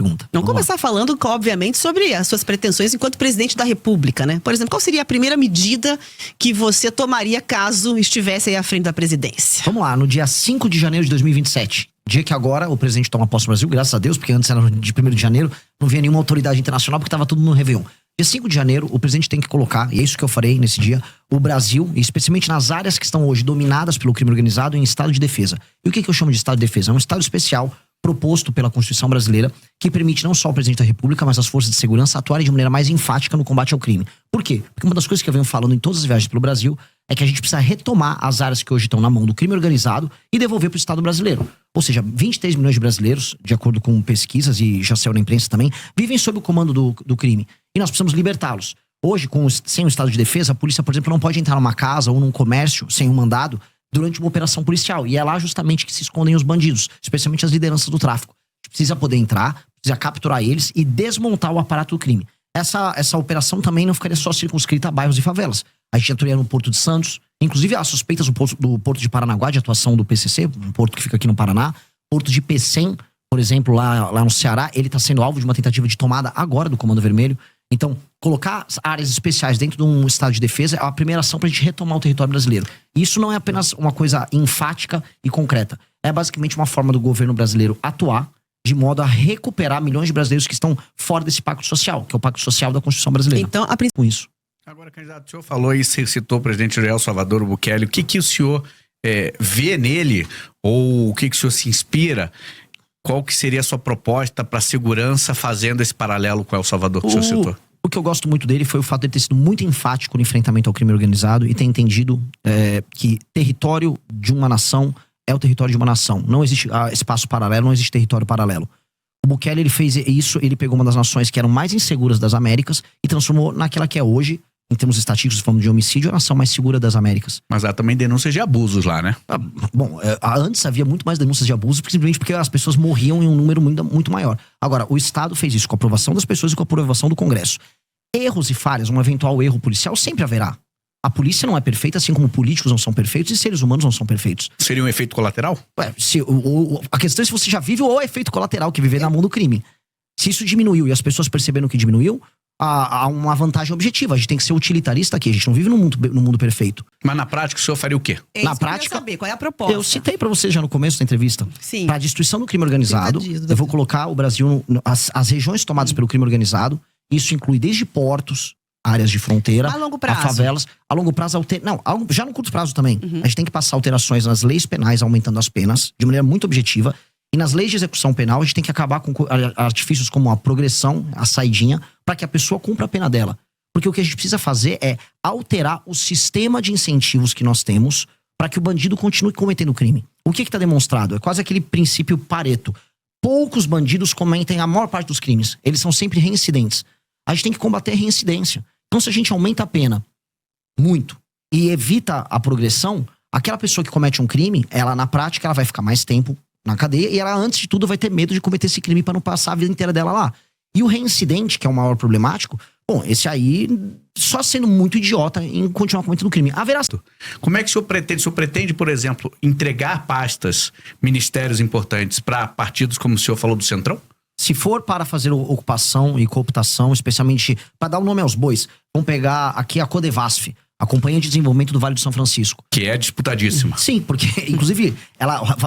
pergunta. Vamos começar falando, obviamente, sobre as suas pretensões enquanto presidente da República, né? Por exemplo, qual seria a primeira medida que você tomaria caso estivesse aí à frente da presidência? Vamos lá, no dia 5 de janeiro de 2027. Dia que agora o presidente toma posse no Brasil, graças a Deus, porque antes era de 1º de janeiro, não havia nenhuma autoridade internacional, porque estava tudo no Réveillon. Dia 5 de janeiro, o presidente tem que colocar, e é isso que eu farei nesse dia, o Brasil, especialmente nas áreas que estão hoje dominadas pelo crime organizado, em estado de defesa. E o que eu chamo de estado de defesa? É um estado especial proposto pela Constituição brasileira, que permite não só o presidente da República, mas as forças de segurança atuarem de maneira mais enfática no combate ao crime. Por quê? Porque uma das coisas que eu venho falando em todas as viagens pelo Brasil é que a gente precisa retomar as áreas que hoje estão na mão do crime organizado e devolver para o Estado brasileiro. Ou seja, 23 milhões de brasileiros, de acordo com pesquisas e já saiu na imprensa também, vivem sob o comando do crime. E nós precisamos libertá-los. Hoje, sem o estado de defesa, a polícia, por exemplo, não pode entrar numa casa ou num comércio sem um mandado durante uma operação policial. E é lá justamente que se escondem os bandidos, especialmente as lideranças do tráfico. A gente precisa poder entrar, precisa capturar eles e desmontar o aparato do crime. Essa operação também não ficaria só circunscrita a bairros e favelas. A gente atuaria no Porto de Santos. Inclusive, há suspeitas do Porto de Paranaguá de atuação do PCC, um porto que fica aqui no Paraná. Porto de Pecém, por exemplo, lá no Ceará, ele está sendo alvo de uma tentativa de tomada agora do Comando Vermelho. Então, colocar áreas especiais dentro de um estado de defesa é a primeira ação para a gente retomar o território brasileiro. E isso não é apenas uma coisa enfática e concreta. É basicamente uma forma do governo brasileiro atuar de modo a recuperar milhões de brasileiros que estão fora desse pacto social, que é o pacto social da Constituição brasileira. Então, com isso. Agora, candidato, o senhor falou aí, você citou o presidente Jair Salvador Bukele. O que o senhor vê nele, ou o que o senhor se inspira? Qual que seria a sua proposta para a segurança fazendo esse paralelo com El Salvador que o senhor citou? O que eu gosto muito dele foi o fato de ele ter sido muito enfático no enfrentamento ao crime organizado e ter entendido que território de uma nação é o território de uma nação. Não existe espaço paralelo, não existe território paralelo. O Bukele, ele fez isso, ele pegou uma das nações que eram mais inseguras das Américas e transformou naquela que é hoje, em termos estatísticos, falando de homicídio, a nação mais segura das Américas. Mas há também denúncias de abusos lá, né? Antes havia muito mais denúncias de abuso, simplesmente porque as pessoas morriam em um número muito maior. Agora, o Estado fez isso com a aprovação das pessoas e com a aprovação do Congresso. Erros e falhas, um eventual erro policial sempre haverá. A polícia não é perfeita, assim como políticos não são perfeitos e seres humanos não são perfeitos. Seria um efeito colateral? A questão é se você já vive ou é efeito colateral, que viver na mão do crime. Se isso diminuiu e as pessoas perceberam que diminuiu, há uma vantagem objetiva. A gente tem que ser utilitarista aqui. A gente não vive no mundo perfeito. Mas na prática o senhor faria o quê? Na prática, saber qual é a proposta. Eu citei pra você já no começo da entrevista. Sim. Para a destruição do crime organizado, eu vou colocar o Brasil, as regiões tomadas pelo crime organizado. Isso inclui desde portos, áreas de fronteira, a longo prazo, a favelas. A longo prazo, já no curto prazo também. A gente tem que passar alterações nas leis penais, aumentando as penas, de maneira muito objetiva. E nas leis de execução penal, a gente tem que acabar com artifícios como a progressão, a saidinha, para que a pessoa cumpra a pena dela. Porque o que a gente precisa fazer é alterar o sistema de incentivos que nós temos para que o bandido continue cometendo crime. O que está demonstrado? É quase aquele princípio Pareto. Poucos bandidos cometem a maior parte dos crimes. Eles são sempre reincidentes. A gente tem que combater a reincidência. Então, se a gente aumenta a pena muito e evita a progressão, aquela pessoa que comete um crime, ela na prática ela vai ficar mais tempo na cadeia e ela, antes de tudo, vai ter medo de cometer esse crime para não passar a vida inteira dela lá. E o reincidente, que é o maior problemático, bom, esse aí só sendo muito idiota em continuar cometendo crime. Haverá... Como é que o senhor pretende? O senhor pretende, por exemplo, entregar pastas, ministérios importantes para partidos como o senhor falou do Centrão? Se for para fazer ocupação e cooptação, especialmente para dar o nome aos bois, vamos pegar aqui a Codevasf, a Companhia de Desenvolvimento do Vale do São Francisco. Que é disputadíssima. Sim, porque, inclusive,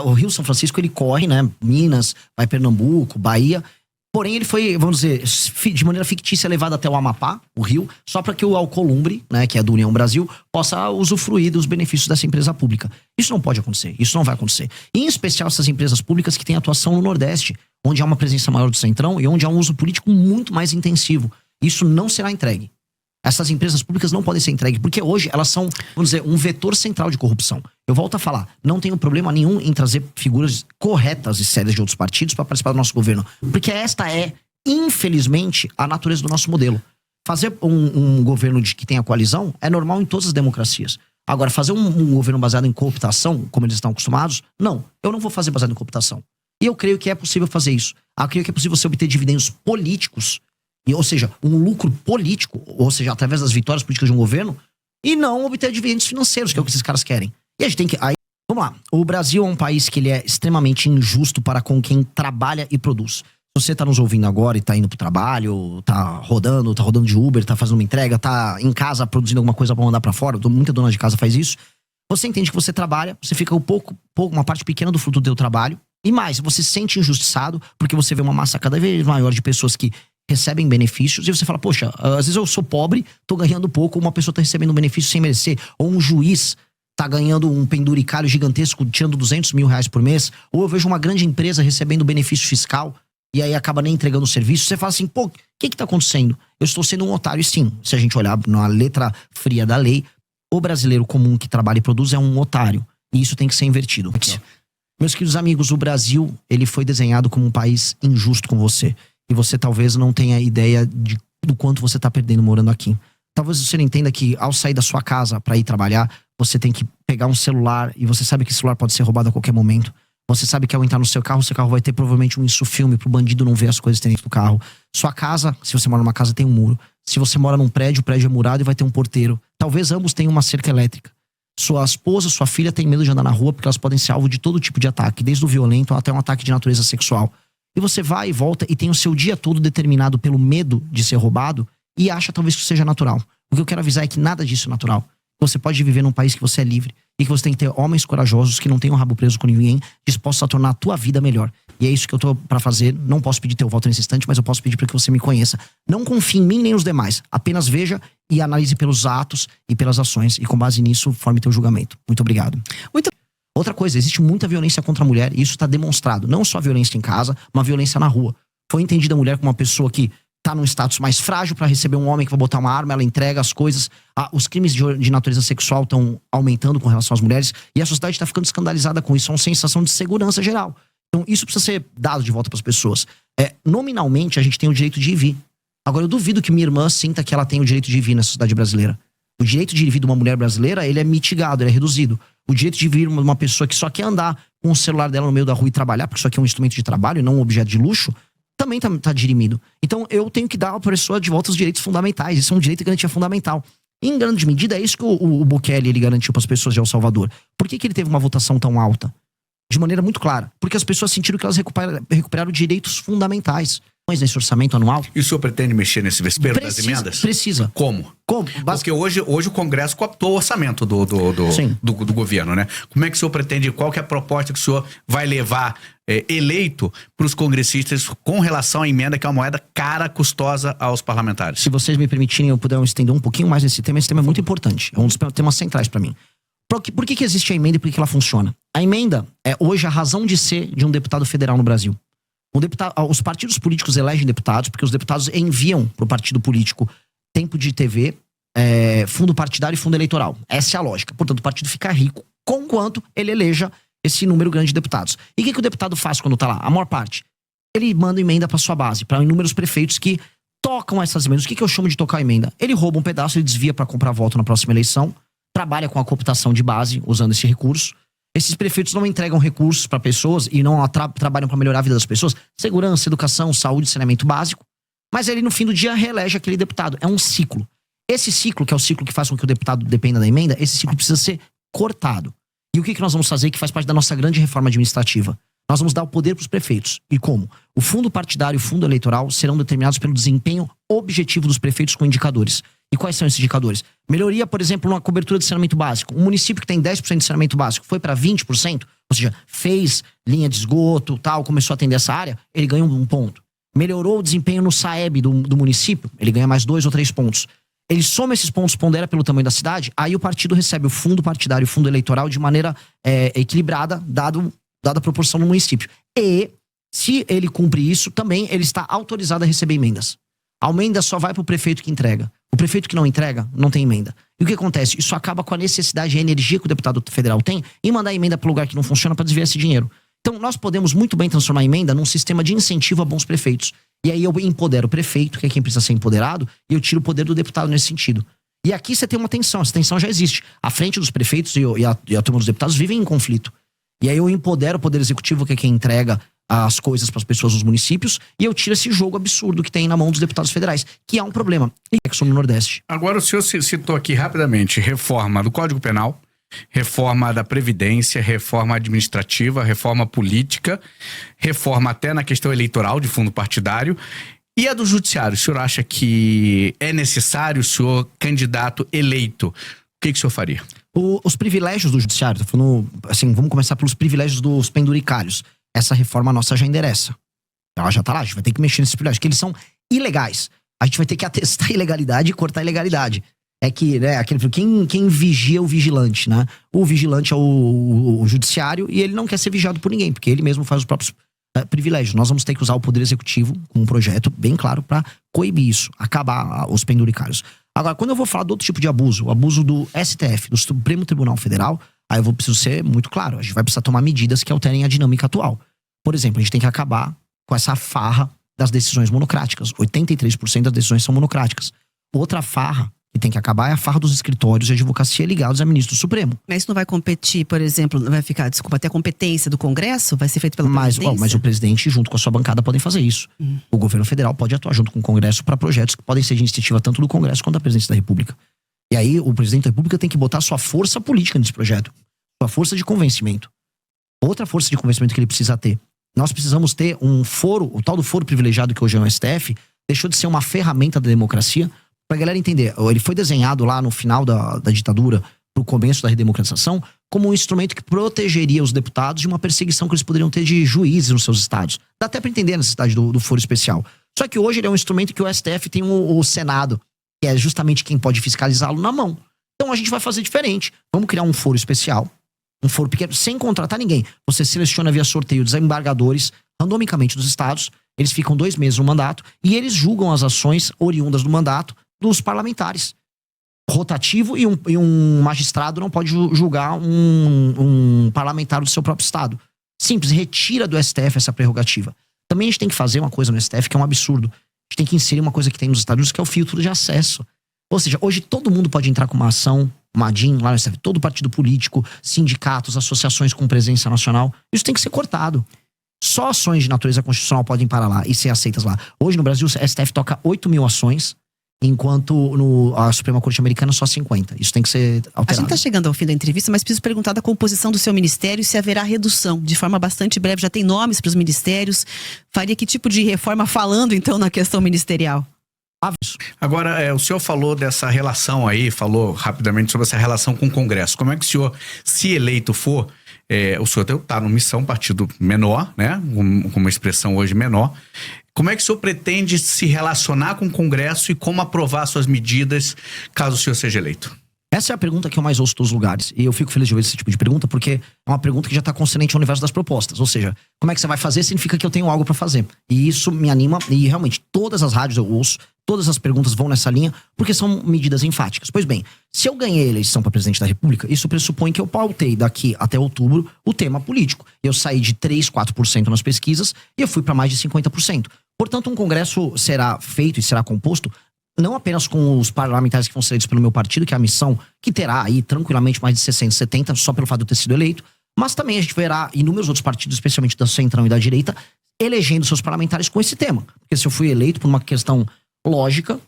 o Rio São Francisco, ele corre, né? Minas, vai Pernambuco, Bahia. Porém, ele foi, vamos dizer, de maneira fictícia levado até o Amapá, o rio, só para que o Alcolumbre, né, que é do União Brasil, possa usufruir dos benefícios dessa empresa pública. Isso não pode acontecer, isso não vai acontecer. E, em especial, essas empresas públicas que têm atuação no Nordeste, onde há uma presença maior do Centrão e onde há um uso político muito mais intensivo. Isso não será entregue. Essas empresas públicas não podem ser entregues, porque hoje elas são, vamos dizer, um vetor central de corrupção. Eu volto a falar, não tenho problema nenhum em trazer figuras corretas e sérias de outros partidos para participar do nosso governo. Porque esta é, infelizmente, a natureza do nosso modelo. Fazer um governo que tenha coalizão é normal em todas as democracias. Agora, fazer um governo baseado em cooptação, como eles estão acostumados, não. Eu não vou fazer baseado em cooptação. E eu creio que é possível fazer isso. Eu creio que é possível você obter dividendos políticos, ou seja, um lucro político, ou seja, através das vitórias políticas de um governo, e não obter dividendos financeiros, que é o que esses caras querem. E a gente tem que... Aí, vamos lá. O Brasil é um país que ele é extremamente injusto para com quem trabalha e produz. Se você tá nos ouvindo agora e tá indo pro trabalho, tá rodando de Uber, tá fazendo uma entrega, tá em casa produzindo alguma coisa pra mandar pra fora, muita dona de casa faz isso. Você entende que você trabalha, você fica uma parte pequena do fruto do teu trabalho. E mais, você se sente injustiçado porque você vê uma massa cada vez maior de pessoas que recebem benefícios. E você fala, poxa, às vezes eu sou pobre, tô ganhando pouco, uma pessoa tá recebendo um benefício sem merecer. Ou um juiz tá ganhando um penduricalho gigantesco, tirando 200 mil reais por mês. Ou eu vejo uma grande empresa recebendo benefício fiscal e aí acaba nem entregando o serviço. Você fala assim, pô, o que tá acontecendo? Eu estou sendo um otário. E sim, se a gente olhar na letra fria da lei, o brasileiro comum que trabalha e produz é um otário. E isso tem que ser invertido. Meus queridos amigos, o Brasil, ele foi desenhado como um país injusto com você. E você talvez não tenha ideia do quanto você tá perdendo morando aqui. Talvez você não entenda que ao sair da sua casa para ir trabalhar, você tem que pegar um celular e você sabe que esse celular pode ser roubado a qualquer momento. Você sabe que ao entrar no seu carro vai ter provavelmente um insufilme pro bandido não ver as coisas que tem dentro do carro. Sua casa, se você mora numa casa, tem um muro. Se você mora num prédio, o prédio é murado e vai ter um porteiro. Talvez ambos tenham uma cerca elétrica. Sua esposa, sua filha tem medo de andar na rua porque elas podem ser alvo de todo tipo de ataque, desde o violento até um ataque de natureza sexual. E você vai e volta e tem o seu dia todo determinado pelo medo de ser roubado e acha talvez que isso seja natural. O que eu quero avisar é que nada disso é natural. Você pode viver num país que você é livre e que você tem que ter homens corajosos que não têm o rabo preso com ninguém, dispostos a tornar a tua vida melhor. E é isso que eu tô pra fazer. Não posso pedir teu voto nesse instante, mas eu posso pedir para que você me conheça. Não confie em mim nem nos demais. Apenas veja e analise pelos atos e pelas ações. E com base nisso, forme teu julgamento. Muito obrigado. Outra coisa, existe muita violência contra a mulher e isso está demonstrado. Não só a violência em casa, uma violência na rua. Foi entendida a mulher como uma pessoa que tá num status mais frágil para receber um homem que vai botar uma arma, ela entrega as coisas. Os crimes de natureza sexual estão aumentando com relação às mulheres e a sociedade está ficando escandalizada com isso. É uma sensação de segurança geral. Então isso precisa ser dado de volta para as pessoas. Nominalmente, a gente tem o direito de ir e vir. Agora, eu duvido que minha irmã sinta que ela tem o direito de ir e vir na sociedade brasileira. O direito de ir e vir de uma mulher brasileira, ele é mitigado, ele é reduzido. O direito de vir uma pessoa que só quer andar com o celular dela no meio da rua e trabalhar, porque isso aqui é um instrumento de trabalho e não um objeto de luxo, também tá dirimido. Então eu tenho que dar à pessoa de volta os direitos fundamentais. Isso é um direito de garantia fundamental. E, em grande medida, é isso que o Bukele ele garantiu para as pessoas de El Salvador. Por que ele teve uma votação tão alta? De maneira muito clara. Porque as pessoas sentiram que elas recuperaram direitos fundamentais. Nesse orçamento anual. E o senhor pretende mexer nesse vespeiro das emendas? Precisa. Como? Porque hoje o Congresso cooptou o orçamento do governo, né? Como é que o senhor pretende, qual que é a proposta que o senhor vai levar eleito para os congressistas com relação à emenda, que é uma moeda cara, custosa aos parlamentares? Se vocês me permitirem, eu puder estender um pouquinho mais nesse tema. Esse tema é muito importante. É um dos temas centrais para mim. Por que existe a emenda e por que ela funciona? A emenda é hoje a razão de ser de um deputado federal no Brasil. Os partidos políticos elegem deputados porque os deputados enviam para o partido político tempo de TV, fundo partidário e fundo eleitoral. Essa é a lógica. Portanto, o partido fica rico conquanto ele eleja esse número grande de deputados. E o que o deputado faz quando tá lá? A maior parte. Ele manda emenda para sua base, para inúmeros prefeitos que tocam essas emendas. O que eu chamo de tocar emenda? Ele rouba um pedaço, ele desvia para comprar voto na próxima eleição, trabalha com a cooptação de base usando esse recurso. Esses prefeitos não entregam recursos para pessoas e não trabalham para melhorar a vida das pessoas. Segurança, educação, saúde, saneamento básico. Mas ele, no fim do dia, reelege aquele deputado. É um ciclo. Esse ciclo, que é o ciclo que faz com que o deputado dependa da emenda, esse ciclo precisa ser cortado. E o que nós vamos fazer, que faz parte da nossa grande reforma administrativa? Nós vamos dar o poder para os prefeitos. E como? O fundo partidário e o fundo eleitoral serão determinados pelo desempenho objetivo dos prefeitos com indicadores. E quais são esses indicadores? Melhoria, por exemplo, na cobertura de saneamento básico. Um município que tem 10% de saneamento básico foi para 20%, ou seja, fez linha de esgoto, tal, começou a atender essa área, ele ganha um ponto. Melhorou o desempenho no SAEB do município, ele ganha mais 2 ou 3 pontos. Ele soma esses pontos, pondera pelo tamanho da cidade, aí o partido recebe o fundo partidário e o fundo eleitoral de maneira equilibrada, dada a proporção do município. E, se ele cumpre isso, também ele está autorizado a receber emendas. A emenda só vai para o prefeito que entrega. O prefeito que não entrega, não tem emenda. E o que acontece? Isso acaba com a necessidade e a energia que o deputado federal tem em mandar a emenda para o lugar que não funciona para desviar esse dinheiro. Então, nós podemos muito bem transformar a emenda num sistema de incentivo a bons prefeitos. E aí eu empodero o prefeito, que é quem precisa ser empoderado, e eu tiro o poder do deputado nesse sentido. E aqui você tem uma tensão, essa tensão já existe. A frente dos prefeitos e a turma dos deputados vivem em conflito. E aí eu empodero o poder executivo, que é quem entrega as coisas para as pessoas dos municípios, e eu tiro esse jogo absurdo que tem na mão dos deputados federais, que é um problema. E é que sou no Nordeste. Agora o senhor citou aqui rapidamente reforma do Código Penal, reforma da Previdência, reforma administrativa, reforma política, reforma até na questão eleitoral de fundo partidário. E a do judiciário, o senhor acha que é necessário o senhor candidato eleito? O que o senhor faria? Os privilégios do judiciário, tô falando, assim, vamos começar pelos privilégios dos penduricários. Essa reforma nossa já endereça. Ela já tá lá, a gente vai ter que mexer nesses privilégios, que eles são ilegais. A gente vai ter que atestar a ilegalidade e cortar a ilegalidade. É que, né, quem vigia o vigilante, né? O vigilante é o judiciário e ele não quer ser vigiado por ninguém, porque ele mesmo faz os próprios privilégios. Nós vamos ter que usar o Poder Executivo com um projeto bem claro para coibir isso, acabar os penduricários. Agora, quando eu vou falar de outro tipo de abuso, o abuso do STF, do Supremo Tribunal Federal, aí eu preciso ser muito claro. A gente vai precisar tomar medidas que alterem a dinâmica atual. Por exemplo, a gente tem que acabar com essa farra das decisões monocráticas. 83% das decisões são monocráticas. Outra farra que tem que acabar é a farra dos escritórios de advocacia ligados a ministro do Supremo. Mas isso não vai competir, por exemplo, não vai ficar, desculpa, até a competência do Congresso? Vai ser feito pela presidência? Mas o presidente, junto com a sua bancada, podem fazer isso. O governo federal pode atuar junto com o Congresso para projetos que podem ser de iniciativa tanto do Congresso quanto da presidência da República. E aí, o presidente da República tem que botar sua força política nesse projeto. Sua força de convencimento. Outra força de convencimento que ele precisa ter. Nós precisamos ter um foro, o tal do foro privilegiado que hoje é o STF, deixou de ser uma ferramenta da democracia. Pra galera entender, ele foi desenhado lá no final da ditadura, pro começo da redemocratização, como um instrumento que protegeria os deputados de uma perseguição que eles poderiam ter de juízes nos seus estados. Dá até pra entender a necessidade do foro especial. Só que hoje ele é um instrumento que o STF tem o Senado, que é justamente quem pode fiscalizá-lo, na mão. Então a gente vai fazer diferente. Vamos criar um foro especial, um foro pequeno, sem contratar ninguém. Você seleciona via sorteio desembargadores, randomicamente dos estados, eles ficam 2 meses no mandato, e eles julgam as ações oriundas do mandato dos parlamentares. Rotativo e um magistrado não pode julgar um parlamentar do seu próprio estado. Simples, retira do STF essa prerrogativa. Também a gente tem que fazer uma coisa no STF que é um absurdo. A gente tem que inserir uma coisa que tem nos Estados Unidos, que é o filtro de acesso. Ou seja, hoje todo mundo pode entrar com uma ação, uma DIN lá no STF, todo partido político, sindicatos, associações com presença nacional. Isso tem que ser cortado. Só ações de natureza constitucional podem parar lá e ser aceitas lá. Hoje no Brasil, o STF toca 8 mil ações, enquanto a Suprema Corte Americana só 50. Isso tem que ser alterado. A gente está chegando ao fim da entrevista, mas preciso perguntar da composição do seu ministério e se haverá redução. De forma bastante breve, já tem nomes para os ministérios. Faria que tipo de reforma falando, então, na questão ministerial? Agora, o senhor falou dessa relação aí, falou rapidamente sobre essa relação com o Congresso. Como é que o senhor, se eleito for, o senhor está no Missão, partido menor, né? Com uma expressão hoje menor. Como é que o senhor pretende se relacionar com o Congresso e como aprovar suas medidas caso o senhor seja eleito? Essa é a pergunta que eu mais ouço dos lugares. E eu fico feliz de ouvir esse tipo de pergunta, porque é uma pergunta que já está consonante ao universo das propostas. Ou seja, como é que você vai fazer significa que eu tenho algo para fazer. E isso me anima, e realmente todas as rádios eu ouço, todas as perguntas vão nessa linha, porque são medidas enfáticas. Pois bem, se eu ganhei a eleição para presidente da República, isso pressupõe que eu pautei daqui até outubro o tema político. Eu saí de 3%, 4% nas pesquisas e eu fui para mais de 50%. Portanto, um congresso será feito e será composto não apenas com os parlamentares que vão ser eleitos pelo meu partido, que é a missão, que terá aí tranquilamente mais de 60, 70, só pelo fato de eu ter sido eleito, mas também a gente verá inúmeros outros partidos, especialmente da centrão e da direita, elegendo seus parlamentares com esse tema. Porque se eu fui eleito por uma questão lógica,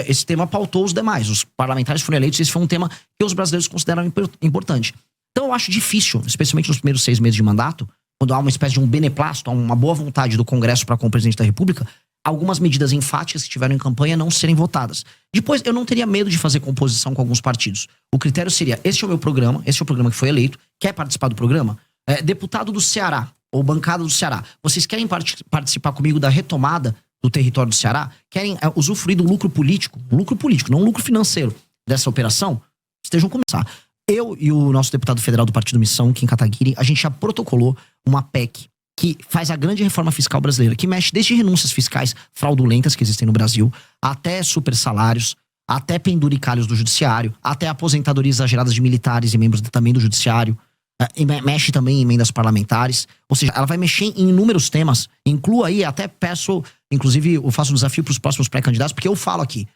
esse tema pautou os demais. Os parlamentares foram eleitos e esse foi um tema que os brasileiros consideram importante. Então eu acho difícil, especialmente nos primeiros 6 meses de mandato, quando há uma espécie de um beneplácito, há uma boa vontade do Congresso para com o presidente da República, algumas medidas enfáticas que estiveram em campanha não serem votadas. Depois, eu não teria medo de fazer composição com alguns partidos. O critério seria, este é o meu programa, este é o programa que foi eleito, quer participar do programa? Deputado do Ceará, ou bancada do Ceará, vocês querem participar comigo da retomada do território do Ceará? Querem usufruir do lucro político, não lucro financeiro dessa operação? Estejam começar. Eu e o nosso deputado federal do Partido Missão, Kim Kataguiri, a gente já protocolou uma PEC que faz a grande reforma fiscal brasileira, que mexe desde renúncias fiscais fraudulentas que existem no Brasil, até super salários, até penduricalhos do judiciário, até aposentadorias exageradas de militares e membros também do judiciário, mexe também em emendas parlamentares, ou seja, ela vai mexer em inúmeros temas, inclua aí, até peço, inclusive eu faço um desafio para os próximos pré-candidatos, porque eu falo aqui,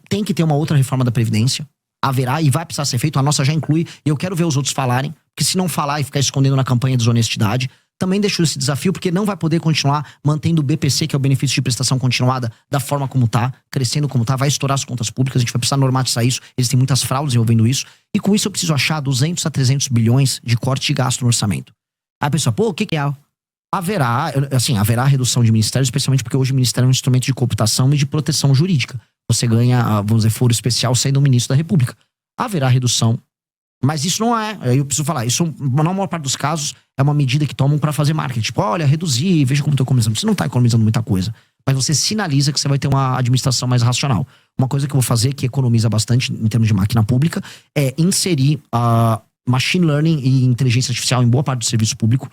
tem que ter uma outra reforma da Previdência, haverá e vai precisar ser feito, a nossa já inclui, e eu quero ver os outros falarem, porque se não falar e ficar escondendo na campanha de desonestidade, também deixou esse desafio, porque não vai poder continuar mantendo o BPC, que é o benefício de prestação continuada, da forma como tá, crescendo como tá, vai estourar as contas públicas, a gente vai precisar normatizar isso, existem muitas fraudes envolvendo isso, e com isso eu preciso achar 200 a 300 bilhões de corte de gasto no orçamento. Aí a pessoa, pô, o que é? Haverá redução de ministérios, especialmente porque hoje o ministério é um instrumento de cooptação e de proteção jurídica. Você ganha, vamos dizer, foro especial sendo o ministro da República. Haverá redução, mas isso não é, aí eu preciso falar, isso na maior parte dos casos é uma medida que tomam pra fazer marketing. Tipo, olha, reduzir, veja como tô economizando. Você não tá economizando muita coisa, mas você sinaliza que você vai ter uma administração mais racional. Uma coisa que eu vou fazer, que economiza bastante em termos de máquina pública, é inserir machine learning e inteligência artificial em boa parte do serviço público,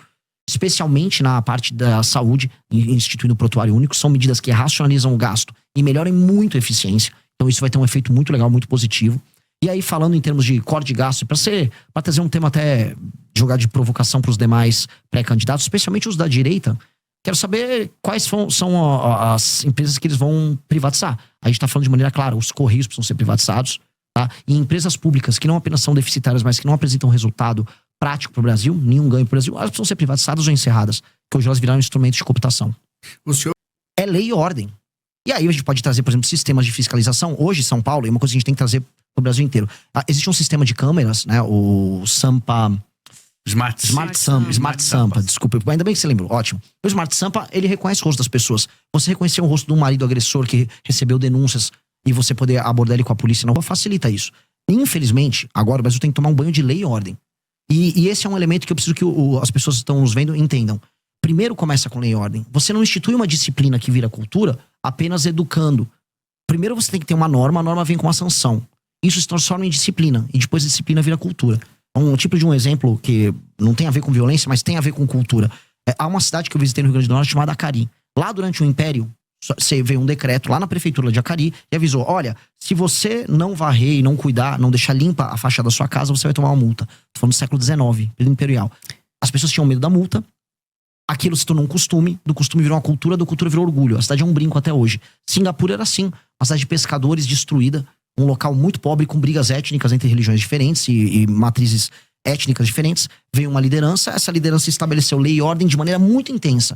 especialmente na parte da saúde, instituindo o prontuário único. São medidas que racionalizam o gasto e melhoram muito a eficiência. Então isso vai ter um efeito muito legal, muito positivo. E aí, falando em termos de corte de gasto, para trazer um tema até jogar de provocação para os demais pré-candidatos, especialmente os da direita, quero saber quais são as empresas que eles vão privatizar. A gente está falando de maneira clara, os Correios precisam ser privatizados, tá? E empresas públicas que não apenas são deficitárias, mas que não apresentam resultado prático para o Brasil, nenhum ganho para o Brasil, elas precisam ser privatizadas ou encerradas, que hoje elas viraram instrumentos de cooptação. O senhor... É lei e ordem. E aí a gente pode trazer, por exemplo, sistemas de fiscalização. Hoje, São Paulo, é uma coisa que a gente tem que trazer para o Brasil inteiro. Existe um sistema de câmeras, né? O Sampa... Smart Sampa, desculpa. Ainda bem que você lembrou, ótimo. O Smart Sampa, ele reconhece o rosto das pessoas. Você reconhecer o rosto de um marido agressor que recebeu denúncias e você poder abordar ele com a polícia, não facilita isso. Infelizmente, agora o Brasil tem que tomar um banho de lei e ordem. E esse é um elemento que eu preciso que as pessoas que estão nos vendo entendam. Primeiro começa com lei e ordem. Você não institui uma disciplina que vira cultura apenas educando. Primeiro você tem que ter uma norma, a norma vem com uma sanção. Isso se transforma em disciplina, e depois a disciplina vira cultura. Um tipo de um exemplo que não tem a ver com violência, mas tem a ver com cultura. Há uma cidade que eu visitei no Rio Grande do Norte chamada Acari. Lá durante o Império, você veio um decreto lá na prefeitura de Acari e avisou, olha, se você não varrer e não cuidar, não deixar limpa a fachada da sua casa, você vai tomar uma multa. Tô falando do século XIX, período imperial. As pessoas tinham medo da multa, aquilo se tornou um costume, do costume virou uma cultura, do cultura virou orgulho. A cidade é um brinco até hoje. Singapura era assim, uma cidade de pescadores destruída, um local muito pobre com brigas étnicas entre religiões diferentes e matrizes étnicas diferentes. Veio uma liderança, essa liderança estabeleceu lei e ordem de maneira muito intensa.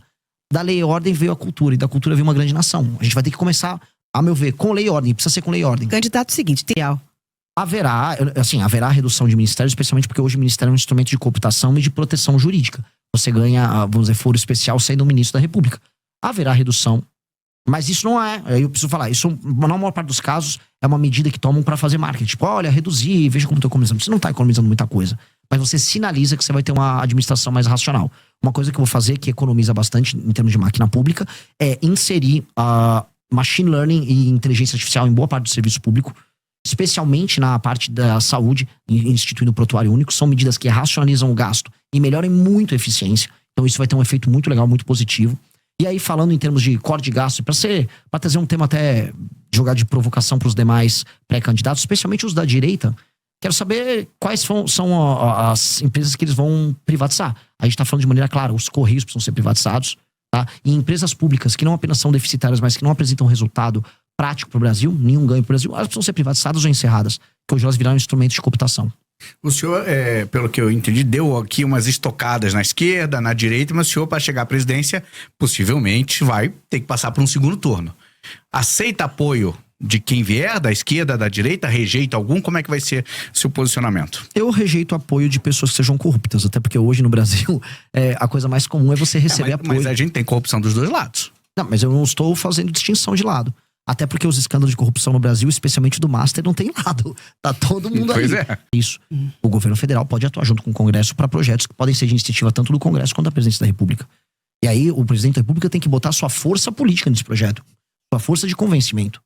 Da lei e ordem veio a cultura, e da cultura veio uma grande nação. A gente vai ter que começar, a meu ver, com lei e ordem, precisa ser com lei e ordem. Candidato seguinte, Trial. Haverá redução de ministérios, especialmente porque hoje o ministério é um instrumento de cooptação e de proteção jurídica. Você ganha, vamos dizer, foro especial sendo o ministro da República. Haverá redução, mas isso não é, aí eu preciso falar, isso na maior parte dos casos é uma medida que tomam para fazer marketing. Tipo, olha, reduzir, veja como tô economizando. Você não tá economizando muita coisa, mas você sinaliza que você vai ter uma administração mais racional. Uma coisa que eu vou fazer, que economiza bastante em termos de máquina pública, é inserir machine learning e inteligência artificial em boa parte do serviço público, especialmente na parte da saúde, instituindo o prontuário único. São medidas que racionalizam o gasto e melhoram muito a eficiência. Então isso vai ter um efeito muito legal, muito positivo. E aí, falando em termos de corte de gasto, para trazer um tema até jogar de provocação para os demais pré-candidatos, especialmente os da direita, quero saber quais são as empresas que eles vão privatizar. A gente está falando de maneira clara, os Correios precisam ser privatizados, tá? E empresas públicas que não apenas são deficitárias, mas que não apresentam resultado prático para o Brasil, nenhum ganho para o Brasil, elas precisam ser privatizadas ou encerradas, que hoje elas viraram instrumentos de cooptação. O senhor, pelo que eu entendi, deu aqui umas estocadas na esquerda, na direita, mas o senhor, para chegar à presidência, possivelmente vai ter que passar por um segundo turno. Aceita apoio de quem vier, da esquerda, da direita? Rejeita algum? Como é que vai ser seu posicionamento? Eu rejeito apoio de pessoas que sejam corruptas, até porque hoje no Brasil a coisa mais comum é você receber apoio. Mas a gente tem corrupção dos dois lados. Não, mas eu não estou fazendo distinção de lado. Até porque os escândalos de corrupção no Brasil, especialmente do Master, não tem lado. Tá todo mundo pois ali. É. Isso. O governo federal pode atuar junto com o Congresso para projetos que podem ser de iniciativa tanto do Congresso quanto da Presidência da República. E aí o presidente da República tem que botar sua força política nesse projeto. Sua força de convencimento.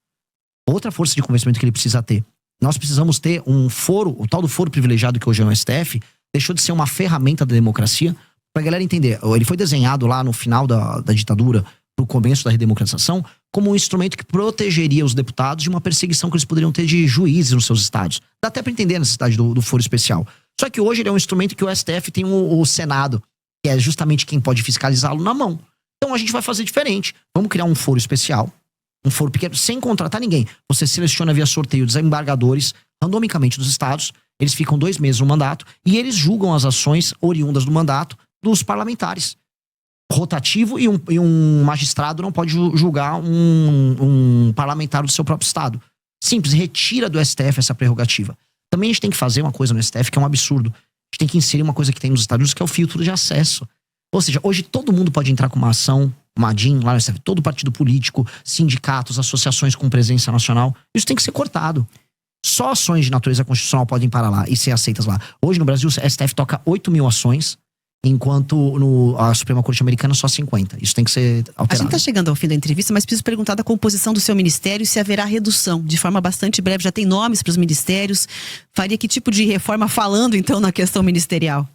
Outra força de convencimento que ele precisa ter. Nós precisamos ter um foro, o tal do foro privilegiado que hoje é o STF, deixou de ser uma ferramenta da democracia, pra galera entender. Ele foi desenhado lá no final da ditadura, pro começo da redemocratização, como um instrumento que protegeria os deputados de uma perseguição que eles poderiam ter de juízes nos seus estados. Dá até pra entender a necessidade do foro especial. Só que hoje ele é um instrumento que o STF tem o Senado, que é justamente quem pode fiscalizá-lo, na mão. Então a gente vai fazer diferente. Vamos criar um foro especial, um foro pequeno, sem contratar ninguém. Você seleciona via sorteio desembargadores, randomicamente dos estados, eles ficam 2 meses no mandato, e eles julgam as ações oriundas do mandato dos parlamentares. rotativo e um magistrado não pode julgar um parlamentar do seu próprio estado. Simples, retira do STF essa prerrogativa. Também a gente tem que fazer uma coisa no STF que é um absurdo. A gente tem que inserir uma coisa que tem nos Estados Unidos, que é o filtro de acesso. Ou seja, hoje todo mundo pode entrar com uma ação, uma ADIM lá no STF, todo partido político, sindicatos, associações com presença nacional. Isso tem que ser cortado. Só ações de natureza constitucional podem parar lá e ser aceitas lá. Hoje no Brasil, o STF toca 8 mil ações, enquanto a Suprema Corte Americana só 50. Isso tem que ser A alterado. gente está chegando ao fim da entrevista, mas preciso perguntar da composição do seu ministério e se haverá redução. De forma bastante breve, já tem nomes para os ministérios. Faria que tipo de reforma falando, então, na questão ministerial?